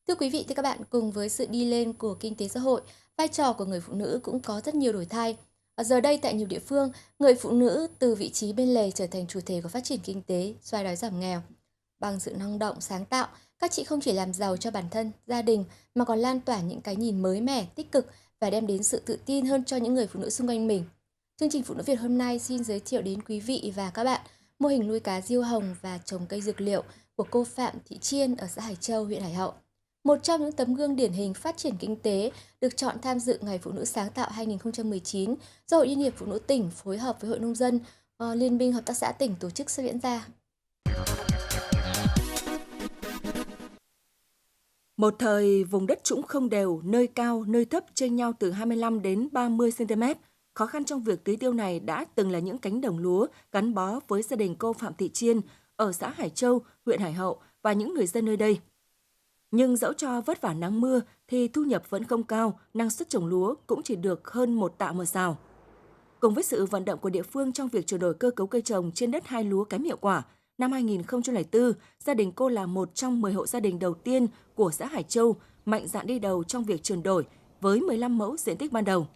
Thưa quý vị, thưa các bạn, cùng với sự đi lên của kinh tế xã hội, vai trò của người phụ nữ cũng có rất nhiều đổi thay. Giờ đây tại nhiều địa phương, người phụ nữ từ vị trí bên lề trở thành chủ thể của phát triển kinh tế, xóa đói giảm nghèo. Bằng sự năng động, sáng tạo, các chị không chỉ làm giàu cho bản thân, gia đình mà còn lan tỏa những cái nhìn mới mẻ, tích cực và đem đến sự tự tin hơn cho những người phụ nữ xung quanh mình. Chương trình Phụ nữ Việt hôm nay xin giới thiệu đến quý vị và các bạn mô hình nuôi cá diêu hồng và trồng cây dược liệu của cô Phạm Thị Chiên ở xã Hải Châu, huyện Hải Hậu. Một trong những tấm gương điển hình phát triển kinh tế được chọn tham dự Ngày Phụ nữ sáng tạo 2019 do Hội Liên hiệp Phụ nữ tỉnh phối hợp với Hội Nông dân, Liên minh Hợp tác xã tỉnh tổ chức sẽ diễn ra. Một thời, vùng đất trũng không đều, nơi cao, nơi thấp chênh nhau từ 25 đến 30 cm. Khó khăn trong việc tưới tiêu này đã từng là những cánh đồng lúa gắn bó với gia đình cô Phạm Thị Chiên ở xã Hải Châu, huyện Hải Hậu và những người dân nơi đây. Nhưng dẫu cho vất vả nắng mưa thì thu nhập vẫn không cao, năng suất trồng lúa cũng chỉ được hơn 1 tạ 1 sào. Cùng với sự vận động của địa phương trong việc chuyển đổi cơ cấu cây trồng trên đất hai lúa kém hiệu quả, năm 2004, gia đình cô là một trong 10 hộ gia đình đầu tiên của xã Hải Châu mạnh dạn đi đầu trong việc chuyển đổi với 15 mẫu diện tích ban đầu.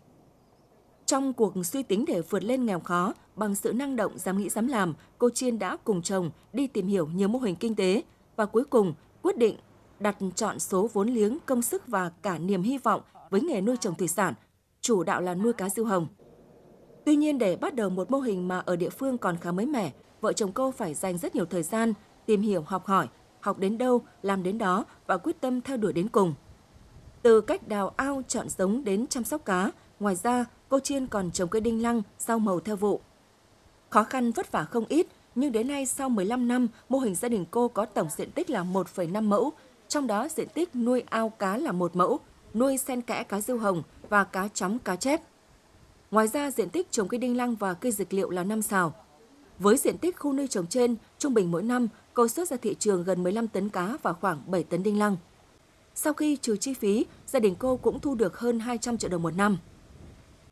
Trong cuộc suy tính để vượt lên nghèo khó, bằng sự năng động, dám nghĩ dám làm, cô Chiên đã cùng chồng đi tìm hiểu nhiều mô hình kinh tế và cuối cùng quyết định đặt chọn số vốn liếng, công sức và cả niềm hy vọng với nghề nuôi trồng thủy sản, chủ đạo là nuôi cá diêu hồng. Tuy nhiên, để bắt đầu một mô hình mà ở địa phương còn khá mới mẻ, vợ chồng cô phải dành rất nhiều thời gian, tìm hiểu, học hỏi, học đến đâu, làm đến đó và quyết tâm theo đuổi đến cùng. Từ cách đào ao, chọn giống đến chăm sóc cá, ngoài ra, cô Chiên còn trồng cây đinh lăng, rau màu theo vụ. Khó khăn vất vả không ít, nhưng đến nay sau 15 năm, mô hình gia đình cô có tổng diện tích là 1,5 mẫu, trong đó diện tích nuôi ao cá là 1 mẫu, nuôi xen kẽ cá diêu hồng và cá chấm cá chép. Ngoài ra, diện tích trồng cây đinh lăng và cây dược liệu là 5 sào. Với diện tích khu nuôi trồng trên, trung bình mỗi năm, cô xuất ra thị trường gần 15 tấn cá và khoảng 7 tấn đinh lăng. Sau khi trừ chi phí, gia đình cô cũng thu được hơn 200 triệu đồng một năm.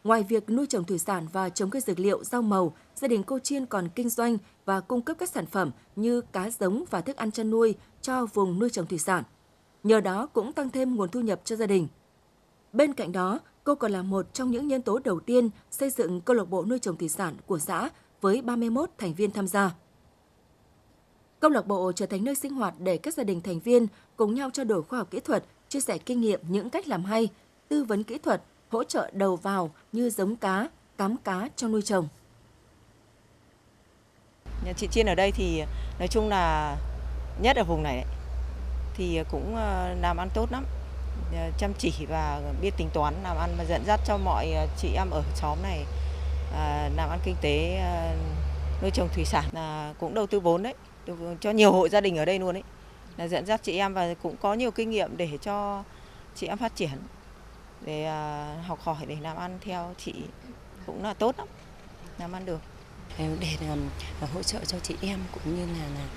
Ngoài việc nuôi trồng thủy sản và trồng cây dược liệu, rau màu, gia đình cô Chiên còn kinh doanh và cung cấp các sản phẩm như cá giống và thức ăn chăn nuôi cho vùng nuôi trồng thủy sản. Nhờ đó cũng tăng thêm nguồn thu nhập cho gia đình. Bên cạnh đó, cô còn là một trong những nhân tố đầu tiên xây dựng câu lạc bộ nuôi trồng thủy sản của xã với 31 thành viên tham gia. Câu lạc bộ trở thành nơi sinh hoạt để các gia đình thành viên cùng nhau trao đổi khoa học kỹ thuật, chia sẻ kinh nghiệm những cách làm hay, tư vấn kỹ thuật, hỗ trợ đầu vào như giống cá, cám cá trong nuôi trồng. Nhà chị Chiên ở đây thì nói chung là nhất ở vùng này đấy, thì cũng làm ăn tốt lắm, chăm chỉ và biết tính toán làm ăn và dẫn dắt cho mọi chị em ở xóm này làm ăn kinh tế, nuôi trồng thủy sản là cũng đầu tư vốn đấy, cho nhiều hộ gia đình ở đây luôn đấy, là dẫn dắt chị em và cũng có nhiều kinh nghiệm để cho chị em phát triển, để học hỏi để làm ăn theo chị cũng là tốt lắm, làm ăn được. Để hỗ trợ cho chị em cũng như là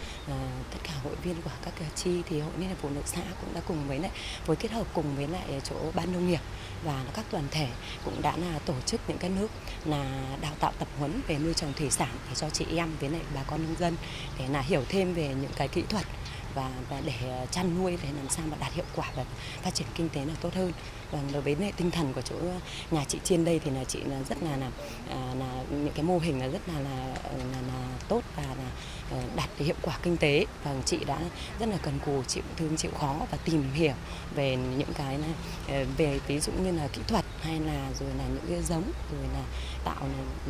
tất cả hội viên của các chi thì Hội Liên hiệp Phụ nữ xã cũng đã cùng với lại phối kết hợp cùng với lại chỗ ban nông nghiệp và các đoàn thể cũng đã là tổ chức những cái lớp là đào tạo tập huấn về nuôi trồng thủy sản để cho chị em với lại bà con nông dân để là hiểu thêm về những cái kỹ thuật và để chăn nuôi để làm sao mà đạt hiệu quả và phát triển kinh tế là tốt hơn. Và đối với lại tinh thần của chỗ nhà chị Chiên đây thì là chị là rất là những cái mô hình là rất là tốt và đạt cái hiệu quả kinh tế, và chị đã rất là cần cù, chịu thương chịu khó và tìm hiểu về những cái về ví dụ như là kỹ thuật hay là rồi là những cái giống, rồi là tạo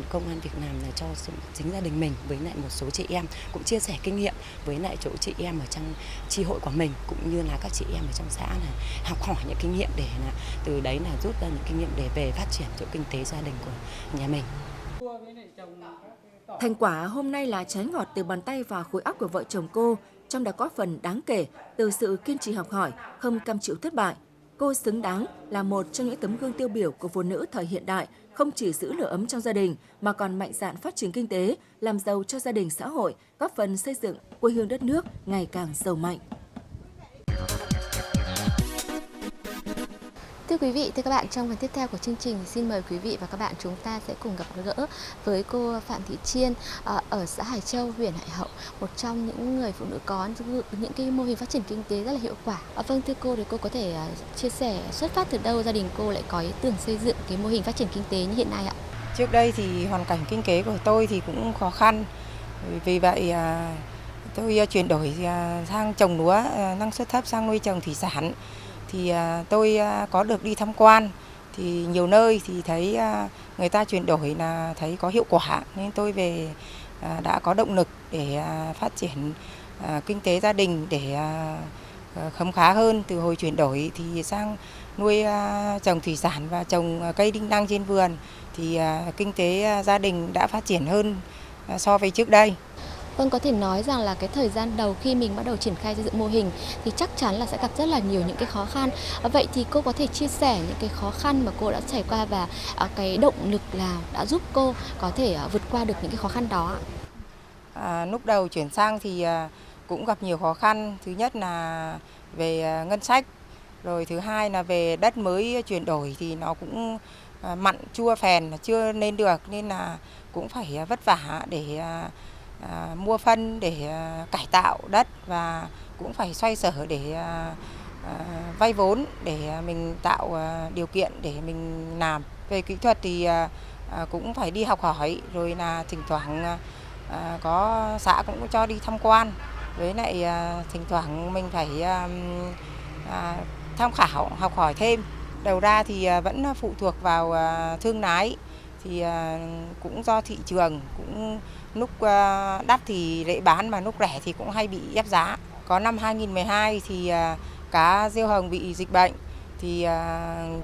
công ăn việc làm là cho chính gia đình mình, với lại một số chị em cũng chia sẻ kinh nghiệm với lại chỗ chị em ở trong chi hội của mình cũng như là các chị em ở trong xã là học hỏi những kinh nghiệm để là từ đấy là rút ra những kinh nghiệm để về phát triển chỗ kinh tế gia đình của nhà mình. Thành quả hôm nay là trái ngọt từ bàn tay và khối óc của vợ chồng cô, trong đó có phần đáng kể từ sự kiên trì học hỏi, không cam chịu thất bại. Cô xứng đáng là một trong những tấm gương tiêu biểu của phụ nữ thời hiện đại, không chỉ giữ lửa ấm trong gia đình mà còn mạnh dạn phát triển kinh tế, làm giàu cho gia đình xã hội, góp phần xây dựng quê hương đất nước ngày càng giàu mạnh. Thưa quý vị, thưa các bạn, trong phần tiếp theo của chương trình thì xin mời quý vị và các bạn chúng ta sẽ cùng gặp gỡ với cô Phạm Thị Chiên ở xã Hải Châu, huyện Hải Hậu, một trong những người phụ nữ có những cái mô hình phát triển kinh tế rất là hiệu quả. Vâng, thưa cô, thì cô có thể chia sẻ xuất phát từ đâu gia đình cô lại có ý tưởng xây dựng cái mô hình phát triển kinh tế như hiện nay ạ? Trước đây thì hoàn cảnh kinh tế của tôi thì cũng khó khăn. Vì vậy tôi chuyển đổi sang trồng lúa năng suất thấp sang nuôi trồng thủy sản. Thì tôi có được đi tham quan thì nhiều nơi thì thấy người ta chuyển đổi là thấy có hiệu quả, nên tôi về đã có động lực để phát triển kinh tế gia đình để khấm khá hơn. Từ hồi chuyển đổi thì sang nuôi trồng thủy sản và trồng cây đinh lăng trên vườn thì kinh tế gia đình đã phát triển hơn so với trước đây. Vâng, có thể nói rằng là cái thời gian đầu khi mình bắt đầu triển khai xây dựng mô hình thì chắc chắn là sẽ gặp rất là nhiều những cái khó khăn. Vậy thì cô có thể chia sẻ những cái khó khăn mà cô đã trải qua và cái động lực nào đã giúp cô có thể vượt qua được những cái khó khăn đó ạ? Lúc đầu chuyển sang thì cũng gặp nhiều khó khăn. Thứ nhất là về ngân sách, rồi thứ hai là về đất mới chuyển đổi thì nó cũng mặn chua phèn chưa nên được, nên là cũng phải vất vả để mua phân để cải tạo đất, và cũng phải xoay sở để vay vốn để mình tạo điều kiện để mình làm. Về kỹ thuật thì cũng phải đi học hỏi, rồi là thỉnh thoảng có xã cũng cho đi tham quan, với lại thỉnh thoảng mình phải tham khảo học hỏi thêm. Đầu ra thì vẫn phụ thuộc vào thương lái, thì cũng do thị trường, cũng lúc đắt thì dễ bán mà lúc rẻ thì cũng hay bị ép giá. Có năm 2012 thì cá diêu hồng bị dịch bệnh thì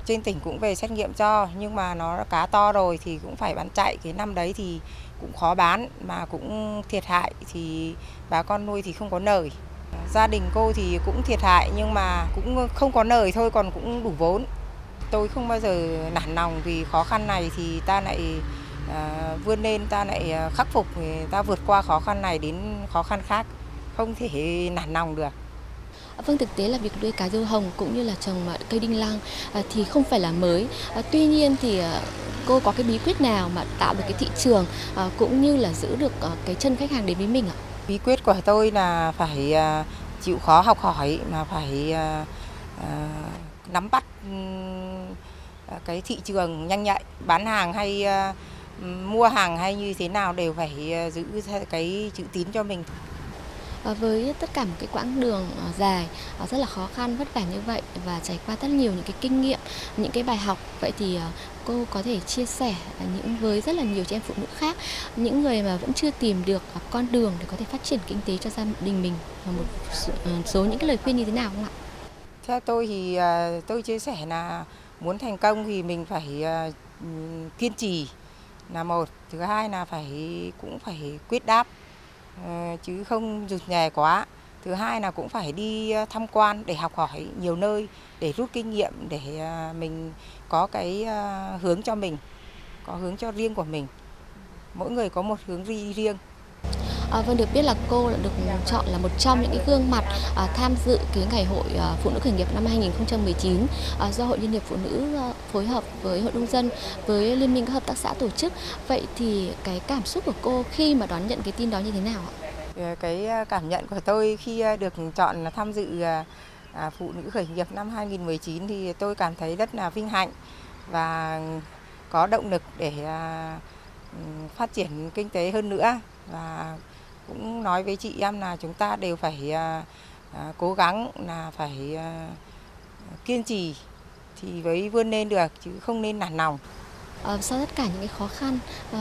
trên tỉnh cũng về xét nghiệm cho, nhưng mà nó cá to rồi thì cũng phải bán chạy. Cái năm đấy thì cũng khó bán mà cũng thiệt hại, thì bà con nuôi thì không có lời. Gia đình cô thì cũng thiệt hại nhưng mà cũng không có lời thôi, còn cũng đủ vốn. Tôi không bao giờ nản lòng, vì khó khăn này thì ta lại vươn lên, ta lại khắc phục, ta vượt qua khó khăn này đến khó khăn khác, không thể nản lòng được. Vâng, thực tế là việc nuôi cá diêu hồng cũng như là trồng cây đinh lăng thì không phải là mới. Tuy nhiên thì cô có cái bí quyết nào mà tạo được cái thị trường cũng như là giữ được cái chân khách hàng đến với mình ạ? Bí quyết của tôi là phải chịu khó học hỏi, mà phải nắm bắt cái thị trường nhanh nhạy, bán hàng hay mua hàng hay như thế nào đều phải giữ cái chữ tín cho mình. Với tất cả một cái quãng đường dài rất là khó khăn vất vả như vậy và trải qua rất nhiều những cái kinh nghiệm, những cái bài học, vậy thì cô có thể chia sẻ với rất là nhiều chị em phụ nữ khác, những người mà vẫn chưa tìm được con đường để có thể phát triển kinh tế cho gia đình mình, và một số những cái lời khuyên như thế nào không ạ? Theo tôi thì tôi chia sẻ là muốn thành công thì mình phải kiên trì là một, thứ hai là cũng phải quyết đáp, chứ không rụt rè quá. Thứ hai là cũng phải đi tham quan để học hỏi nhiều nơi để rút kinh nghiệm, để mình có cái hướng cho mình, có hướng cho riêng của mình. Mỗi người có một hướng đi riêng. Vâng, được biết là cô được chọn là một trong những cái gương mặt tham dự cái ngày hội phụ nữ khởi nghiệp năm 2019 do Hội Liên hiệp Phụ nữ phối hợp với Hội nông dân, với Liên minh các hợp tác xã tổ chức. Vậy thì cái cảm xúc của cô khi mà đón nhận cái tin đó như thế nào ạ? Cái cảm nhận của tôi khi được chọn là tham dự phụ nữ khởi nghiệp năm 2019 thì tôi cảm thấy rất là vinh hạnh và có động lực để phát triển kinh tế hơn nữa. Và cũng nói với chị em là chúng ta đều phải cố gắng, là phải kiên trì thì mới vươn lên được, chứ không nên nản lòng. Sau tất cả những cái khó khăn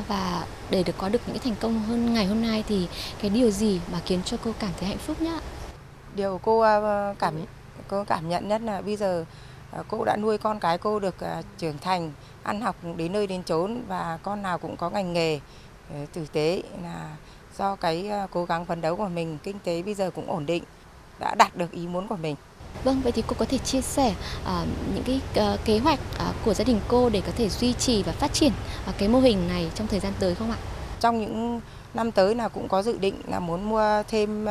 và để có được những cái thành công hơn ngày hôm nay thì cái điều gì mà khiến cho cô cảm thấy hạnh phúc nhất? Điều cô cảm nhận nhất là bây giờ cô đã nuôi con cái cô được trưởng thành, ăn học đến nơi đến chốn, và con nào cũng có ngành nghề tử tế, là do cái cố gắng phấn đấu của mình. Kinh tế bây giờ cũng ổn định, đã đạt được ý muốn của mình. Vâng, vậy thì cô có thể chia sẻ những cái kế hoạch của gia đình cô để có thể duy trì và phát triển cái mô hình này trong thời gian tới không ạ? Trong những năm tới là cũng có dự định là muốn mua thêm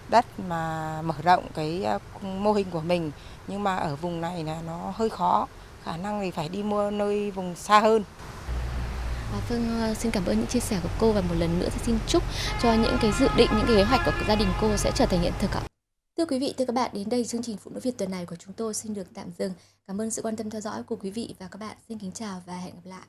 đất mà mở rộng cái mô hình của mình, nhưng mà ở vùng này là nó hơi khó khả năng thì phải đi mua nơi vùng xa hơn. Vâng, xin cảm ơn những chia sẻ của cô và một lần nữa thì xin chúc cho những cái dự định, những cái kế hoạch của gia đình cô sẽ trở thành hiện thực ạ. Thưa quý vị, thưa các bạn, đến đây chương trình Phụ nữ Việt tuần này của chúng tôi xin được tạm dừng. Cảm ơn sự quan tâm theo dõi của quý vị và các bạn. Xin kính chào và hẹn gặp lại.